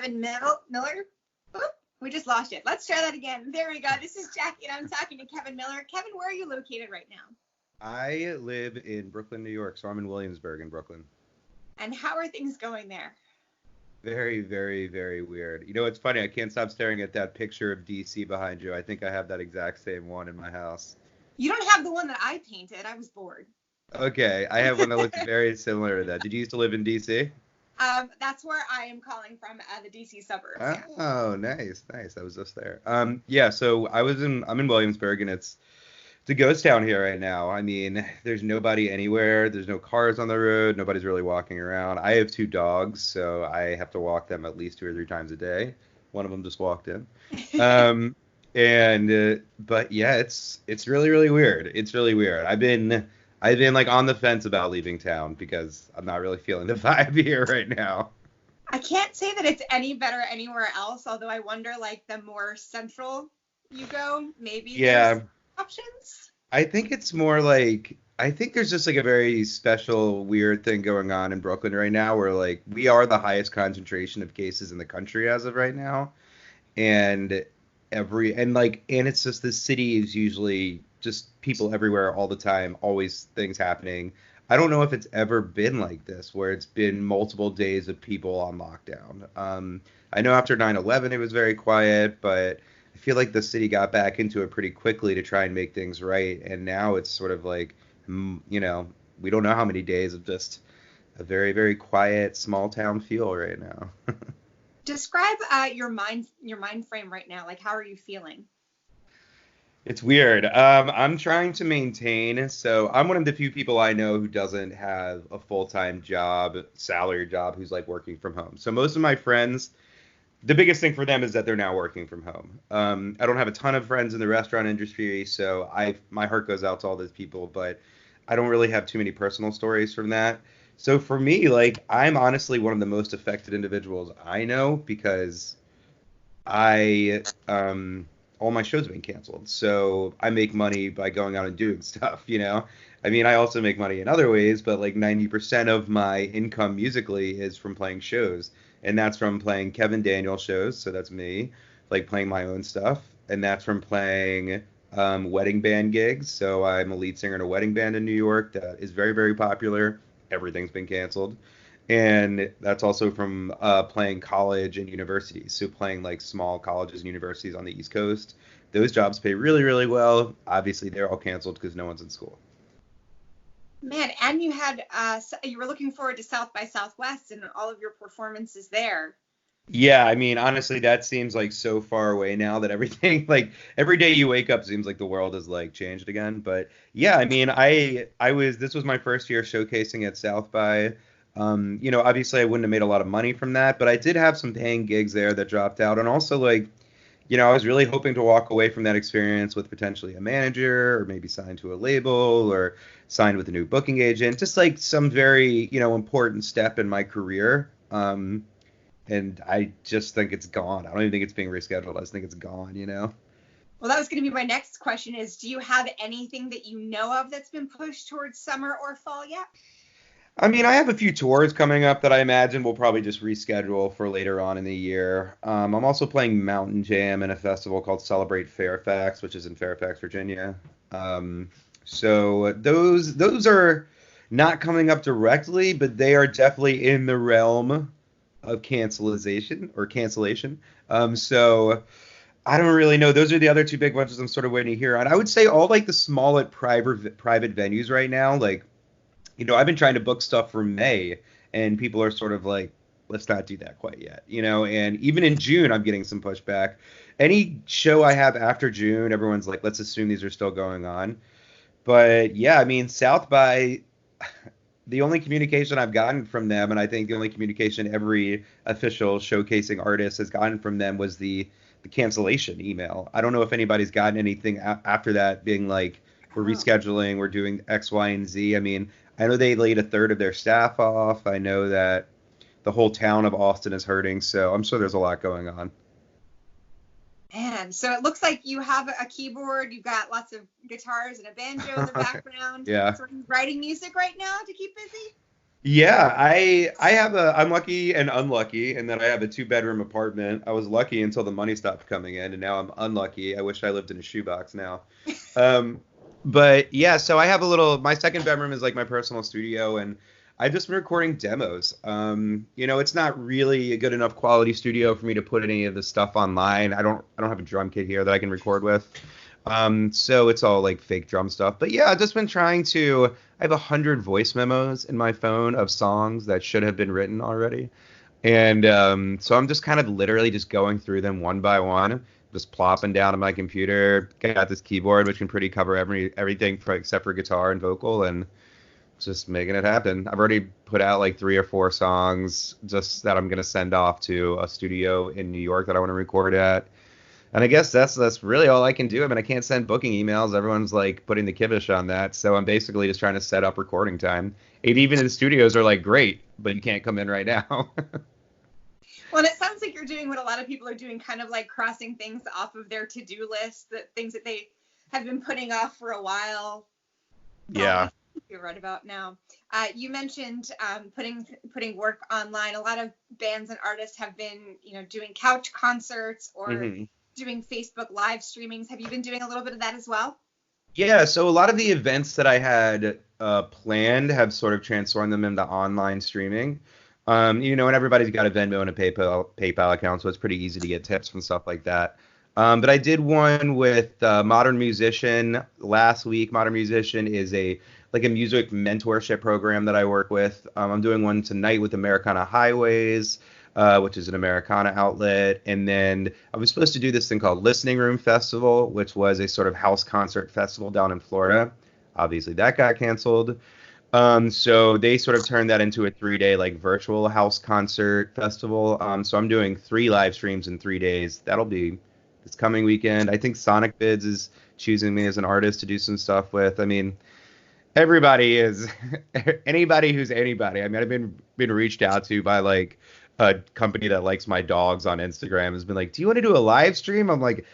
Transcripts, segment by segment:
Kevin Miller. Oop, we just lost it. Let's try that again. There we go. This is Jackie, and I'm talking to Kevin Miller. Kevin, where are you located right now? I live in Brooklyn, New York, so I'm in Williamsburg in Brooklyn. And how are things going there? Very, very, very weird. You know, it's funny. I can't stop staring at that picture of DC behind you. I think I have that exact same one in my house. You don't have the one that I painted. I was bored. Okay, I have one that looks very similar to that. Did you used to live in DC? That's where I am calling from, the DC suburbs. Oh, nice, nice. I was just there. Yeah. So I'm in Williamsburg, and it's a ghost town here right now. I mean, there's nobody anywhere. There's no cars on the road. Nobody's really walking around. I have two dogs, so I have to walk them at least 2 or 3 times a day. One of them just walked in. But yeah, it's really, really weird. It's really weird. I've been like on the fence about leaving town because I'm not really feeling the vibe here right now. I can't say that it's any better anywhere else, although I wonder, like, the more central you go, maybe there's options. I think it's more like, I think there's just like a very special, weird thing going on in Brooklyn right now where like we are the highest concentration of cases in the country as of right now. And it's just the city is usually just people everywhere all the time, always things happening. I don't know if it's ever been like this where it's been multiple days of people on lockdown. I know after 9/11 it was very quiet, but I feel like the city got back into it pretty quickly to try and make things right. And now it's sort of like, we don't know how many days of just a very, very quiet small town feel right now. Describe your mind frame right now. Like, how are you feeling? It's weird. I'm trying to maintain. So I'm one of the few people I know who doesn't have a full-time job, salary job, who's like working from home. So most of my friends, the biggest thing for them is that they're now working from home. I don't have a ton of friends in the restaurant industry, so my heart goes out to all those people, but I don't really have too many personal stories from that. So for me, like, I'm honestly one of the most affected individuals I know because all my shows have been canceled. So I make money by going out and doing stuff, I mean, I also make money in other ways, but like 90% of my income musically is from playing shows. And that's from playing Kevin Daniels shows, so that's me, like playing my own stuff. And that's from playing wedding band gigs. So I'm a lead singer in a wedding band in New York that is very, very popular. Everything's been canceled. And that's also from playing college and universities. So playing like small colleges and universities on the East Coast. Those jobs pay really, really well. Obviously, they're all canceled because no one's in school. Man, and you were looking forward to South by Southwest and all of your performances there. Yeah, I mean, honestly, that seems like so far away now that everything, like every day you wake up seems like the world has like changed again. But yeah, I mean, this was my first year showcasing at South by. Obviously I wouldn't have made a lot of money from that, but I did have some paying gigs there that dropped out. And also like, I was really hoping to walk away from that experience with potentially a manager or maybe signed to a label or signed with a new booking agent, just like some very, important step in my career. And I just think it's gone. I don't even think it's being rescheduled. I just think it's gone, Well, that was going to be my next question is, do you have anything that you know of that's been pushed towards summer or fall yet? I mean, I have a few tours coming up that I imagine we'll probably just reschedule for later on in the year. I'm also playing Mountain Jam in a festival called Celebrate Fairfax, which is in Fairfax, Virginia. So those are not coming up directly, but they are definitely in the realm of cancellation. So I don't really know. Those are the other two big ones I'm sort of waiting to hear on. I would say all like the smaller private venues right now, like, I've been trying to book stuff for May, and people are sort of like, let's not do that quite yet, and even in June, I'm getting some pushback. Any show I have after June, everyone's like, let's assume these are still going on. But yeah, I mean, South by, the only communication I've gotten from them, and I think the only communication every official showcasing artist has gotten from them was the cancellation email. I don't know if anybody's gotten anything after that being like, we're rescheduling, we're doing X, Y, and Z. I mean, I know they laid a third of their staff off. I know that the whole town of Austin is hurting, so I'm sure there's a lot going on. Man, so it looks like you have a keyboard, you've got lots of guitars and a banjo in the background. Yeah. So are you writing music right now to keep busy? Yeah, I'm lucky and unlucky in that I have a 2 bedroom apartment. I was lucky until the money stopped coming in, and now I'm unlucky. I wish I lived in a shoebox now. Um, but yeah, so I have my second bedroom is like my personal studio, and I've just been recording demos. It's not really a good enough quality studio for me to put any of the stuff online. I don't have a drum kit here that I can record with. So it's all like fake drum stuff. But yeah, I've just been trying to. I have 100 voice memos in my phone of songs that should have been written already. And so I'm just kind of literally just going through them one by one, just plopping down on my computer. Got this keyboard which can pretty cover everything except for guitar and vocal, and just making it happen. I've already put out like 3 or 4 songs just that I'm gonna send off to a studio in New York that I want to record at. And I guess that's really all I can do. I mean, I can't send booking emails. Everyone's like putting the kibosh on that. So I'm basically just trying to set up recording time. And even the studios are like, great, but you can't come in right now. Well, and it sounds like you're doing what a lot of people are doing, kind of like crossing things off of their to-do list, things that they have been putting off for a while. Yeah. You're right about now. You mentioned putting work online. A lot of bands and artists have been, doing couch concerts or doing Facebook live streamings. Have you been doing a little bit of that as well? Yeah, so a lot of the events that I had planned have sort of transformed them into online streaming. And everybody's got a Venmo and a PayPal account, so it's pretty easy to get tips from stuff like that. But I did one with Modern Musician last week. Modern Musician is a music mentorship program that I work with. I'm doing one tonight with Americana Highways, which is an Americana outlet. And then I was supposed to do this thing called Listening Room Festival, which was a sort of house concert festival down in Florida. Obviously, that got canceled. So they sort of turned that into a 3-day like virtual house concert festival. So I'm doing 3 live streams in 3 days. That'll be this coming weekend. I think Sonic Bids is choosing me as an artist to do some stuff with. I mean, everybody is anybody who's anybody. I mean, I've been reached out to by like a company that likes my dogs on Instagram has been like, do you want to do a live stream? I'm like,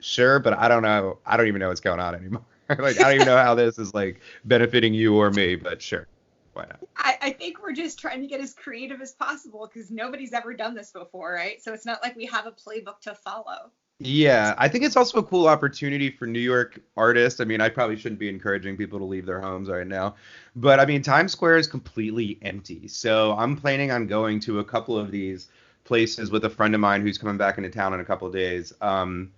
sure, but I don't know. I don't even know what's going on anymore. Like, I don't even know how this is like benefiting you or me, but sure. Why not? I think we're just trying to get as creative as possible because nobody's ever done this before, right? So it's not like we have a playbook to follow. Yeah, I think it's also a cool opportunity for New York artists. I mean, I probably shouldn't be encouraging people to leave their homes right now, but I mean, Times Square is completely empty. So I'm planning on going to a couple of these places with a friend of mine who's coming back into town in a couple of days, and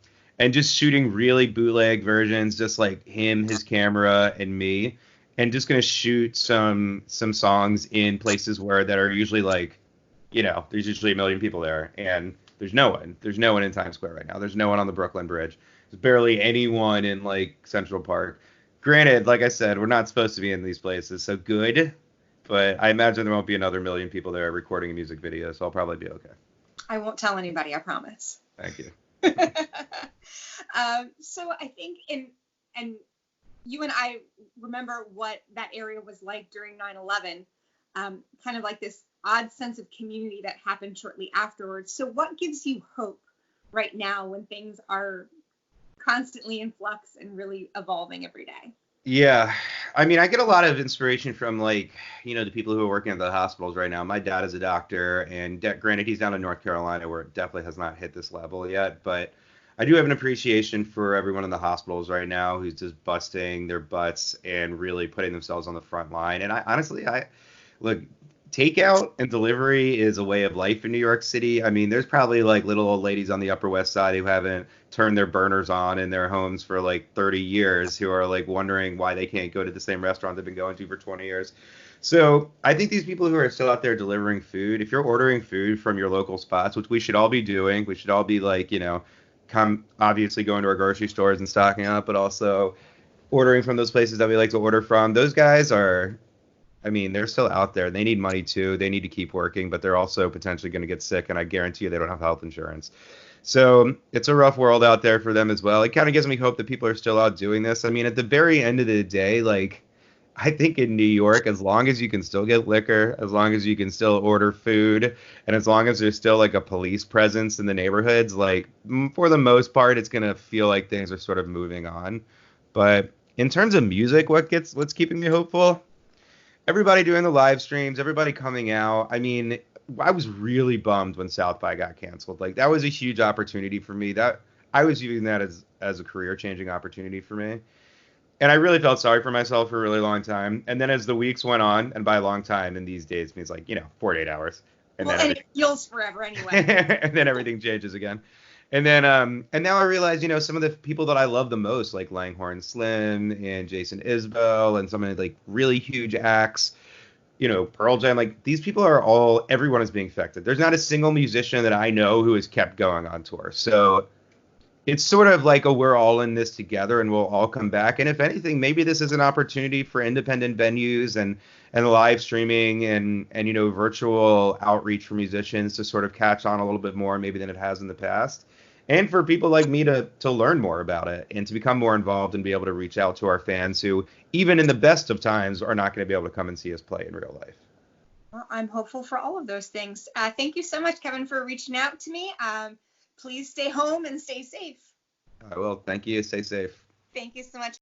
just shooting really bootleg versions, just like him, his camera, and me, and just gonna shoot some songs in places where that are usually like, there's usually a million people there, and there's no one. There's no one in Times Square right now. There's no one on the Brooklyn Bridge. There's barely anyone in like Central Park. Granted, like I said, we're not supposed to be in these places, so good. But I imagine there won't be another million people there recording a music video, so I'll probably be okay. I won't tell anybody, I promise. Thank you. So I think and you and I remember what that area was like during 9/11, kind of like this odd sense of community that happened shortly afterwards. So what gives you hope right now when things are constantly in flux and really evolving every day? Yeah, I mean, I get a lot of inspiration from like, the people who are working at the hospitals right now. My dad is a doctor, and granted, he's down in North Carolina where it definitely has not hit this level yet, but I do have an appreciation for everyone in the hospitals right now who's just busting their butts and really putting themselves on the front line. And I honestly, look, takeout and delivery is a way of life in New York City. I mean, there's probably like little old ladies on the Upper West Side who haven't turned their burners on in their homes for like 30 years who are like wondering why they can't go to the same restaurant they've been going to for 20 years. So I think these people who are still out there delivering food, if you're ordering food from your local spots, which we should all be doing, we should all be like, obviously going to our grocery stores and stocking up, but also ordering from those places that we like to order from. Those guys are, I mean, they're still out there. They need money too. They need to keep working, but they're also potentially going to get sick, and I guarantee you they don't have health insurance. So it's a rough world out there for them as well. It kind of gives me hope that people are still out doing this. I mean, at the very end of the day, like, I think in New York, as long as you can still get liquor, as long as you can still order food, and as long as there's still like a police presence in the neighborhoods, like for the most part, it's going to feel like things are sort of moving on. But in terms of music, what's keeping me hopeful? everybody doing the live streams, everybody coming out. I mean, I was really bummed when South by got canceled. Like that was a huge opportunity for me. That I was viewing that as a career changing opportunity for me. And I really felt sorry for myself for a really long time. And then as the weeks went on, and by a long time in these days means like, 48 hours. And Well, then and it feels forever anyway. and then everything changes again. And now I realize, some of the people that I love the most, like Langhorne Slim and Jason Isbell and some of the like really huge acts, Pearl Jam, like these people are everyone is being affected. There's not a single musician that I know who has kept going on tour. So it's sort of like we're all in this together and we'll all come back. And if anything, maybe this is an opportunity for independent venues and live streaming and virtual outreach for musicians to sort of catch on a little bit more maybe than it has in the past. And for people like me to learn more about it and to become more involved and be able to reach out to our fans who, even in the best of times, are not going to be able to come and see us play in real life. Well, I'm hopeful for all of those things. Thank you so much, Kevin, for reaching out to me. Please stay home and stay safe. I will. Thank you. Stay safe. Thank you so much.